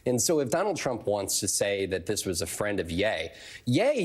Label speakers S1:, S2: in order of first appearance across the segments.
S1: And so if Donald Trump wants to say that this was a friend of Ye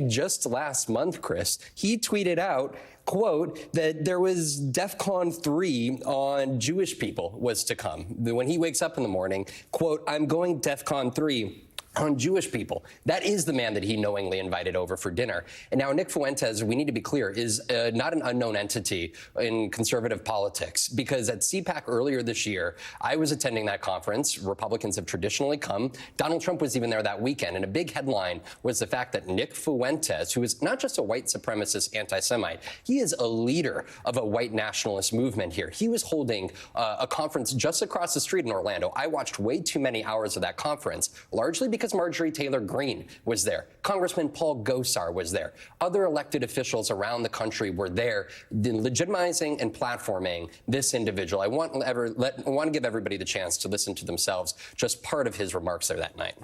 S1: just last month, Chris, he tweeted out, quote, that there was DEFCON 3 on Jewish people was to come. When he wakes up in the morning, quote, I'm going DEFCON 3 on Jewish people. That is the man that he knowingly invited over for dinner. And now Nick Fuentes, we need to be clear, is not an unknown entity in conservative politics, because at CPAC earlier this year, I was attending that conference. Republicans have traditionally come. Donald Trump was even there that weekend. And a big headline was the fact that Nick Fuentes, who is not just a white supremacist anti-Semite, he is a leader of a white nationalist movement here. He was holding a conference just across the street in Orlando. I watched way too many hours of that conference, largely because Marjorie Taylor Greene was there. Congressman Paul Gosar was there. Other elected officials around the country were there legitimizing and platforming this individual. I want to give everybody the chance to listen to themselves just part of his remarks there that night.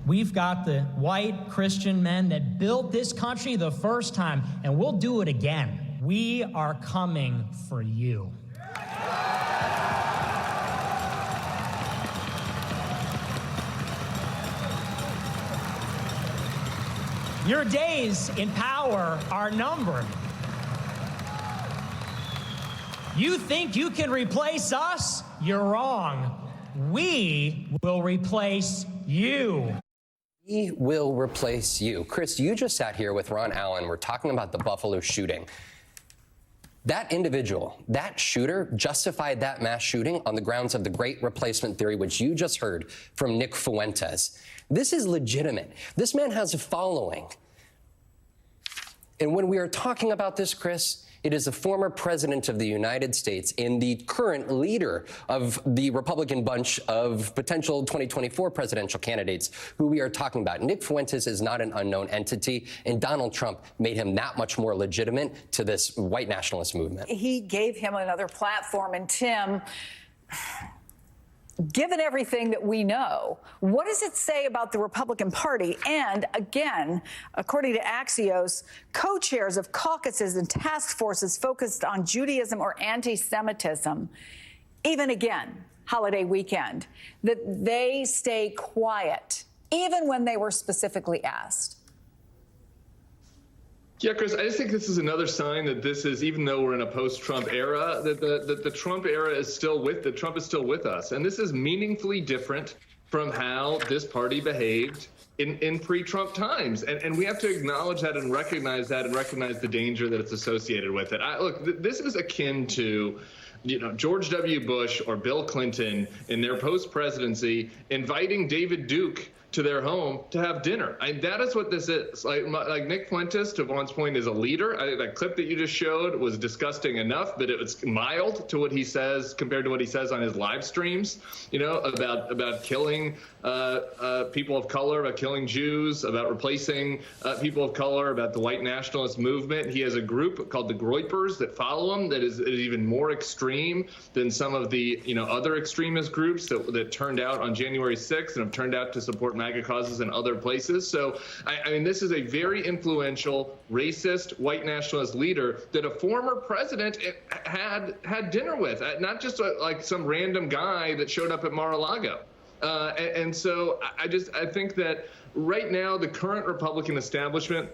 S2: We've got the white Christian men that built this country the first time, and we'll do it again. We are coming for you. Your days in power are numbered. You think you can replace us? You're wrong. We will replace you.
S1: We will replace you. Chris, you just sat here with Ron Allen. We're talking about the Buffalo shooting. That individual, that shooter, justified that mass shooting on the grounds of the Great Replacement Theory, which you just heard from Nick Fuentes. This is legitimate. This man has a following. And when we are talking about this, Chris, it is the former president of the United States and the current leader of the Republican bunch of potential 2024 presidential candidates who we are talking about. Nick Fuentes is not an unknown entity, and Donald Trump made him that much more legitimate to this white nationalist movement.
S3: He gave him another platform. And Tim, given everything that we know, what does it say about the Republican Party? And again, according to Axios, co-chairs of caucuses and task forces focused on Judaism or anti-Semitism, even again, holiday weekend, that they stay quiet, even when they were specifically asked.
S4: Yeah, Chris, I just think this is another sign that this is, even though we're in a post-Trump era, that the Trump era is still Trump is still with us. And this is meaningfully different from how this party behaved in pre-Trump times. And we have to acknowledge that and recognize the danger that it's associated with it. Look, this is akin to, George W. Bush or Bill Clinton in their post-presidency inviting David Duke to their home to have dinner. That is what this is. Like Nick Fuentes, to Vaughn's point, is a leader. That clip that you just showed was disgusting enough, but it was mild to what he says compared to what he says on his live streams, about killing people of color, about killing Jews, about replacing people of color, about the white nationalist movement. He has a group called the Groypers that follow him that is even more extreme than some of the other extremist groups that turned out on January 6th and have turned out to support MAGA causes in other places. So, I mean, this is a very influential, racist, white nationalist leader that a former president had dinner with, not just like some random guy that showed up at Mar-a-Lago. And so I think that right now the current Republican establishment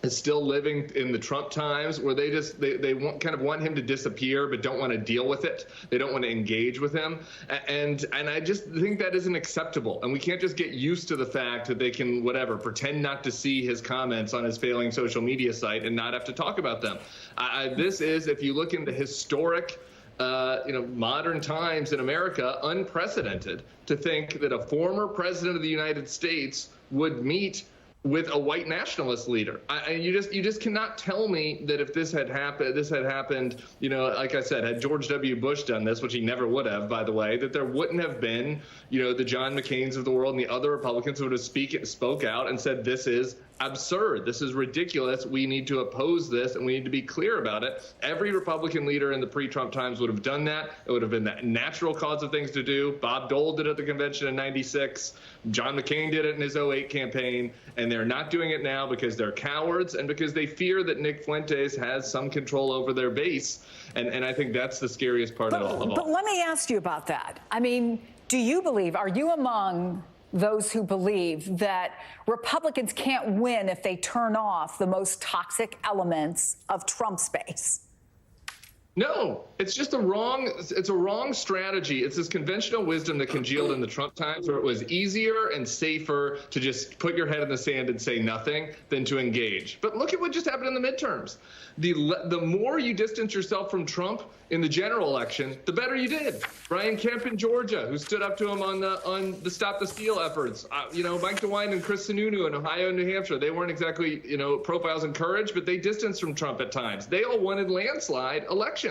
S4: is still living in the Trump times where they want him to disappear but don't want to deal with it. They don't want to engage with him. And I just think that isn't acceptable. And we can't just get used to the fact that they can, pretend not to see his comments on his failing social media site and not have to talk about them. This is, if you look into historic modern times in America, unprecedented to think that a former president of the United States would meet with a white nationalist leader. You just cannot tell me that if this had happened, like I said, had George W. Bush done this, which he never would have, by the way, that there wouldn't have been, the John McCains of the world and the other Republicans who would have spoke out and said, this is absurd. This is ridiculous. We need to oppose this, and we need to be clear about it. Every Republican leader in the pre-Trump times would have done that. It would have been the natural cause of things to do. Bob Dole did it at the convention in '96. John McCain did it in his '08 campaign, and they're not doing it now because they're cowards and because they fear that Nick Fuentes has some control over their base. And I think that's the scariest part of all.
S3: But let me ask you about that. I mean, Do you believe, are you among those who believe that Republicans can't win if they turn off the most toxic elements of Trump's base?
S4: No, it's just it's a wrong strategy. It's this conventional wisdom that congealed in the Trump times where it was easier and safer to just put your head in the sand and say nothing than to engage. But look at what just happened in the midterms. The more you distance yourself from Trump in the general election, the better you did. Brian Kemp in Georgia, who stood up to him on the Stop the Steal efforts. Mike DeWine and Chris Sununu in Ohio and New Hampshire. They weren't exactly, profiles in courage, but they distanced from Trump at times. They all wanted landslide elections.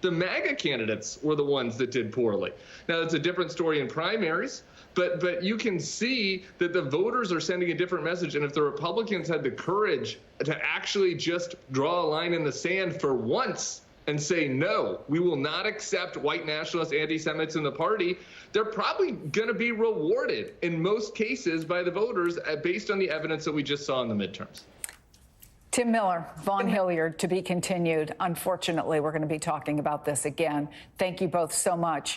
S4: The MAGA candidates were the ones that did poorly. Now, it's a different story in primaries. But you can see that the voters are sending a different message. And if the Republicans had the courage to actually just draw a line in the sand for once and say, no, we will not accept white nationalist anti-Semites in the party, they're probably going to be rewarded in most cases by the voters based on the evidence that we just saw in the midterms.
S3: Tim Miller, Vaughn Hilliard, to be continued. Unfortunately, we're going to be talking about this again. Thank you both so much.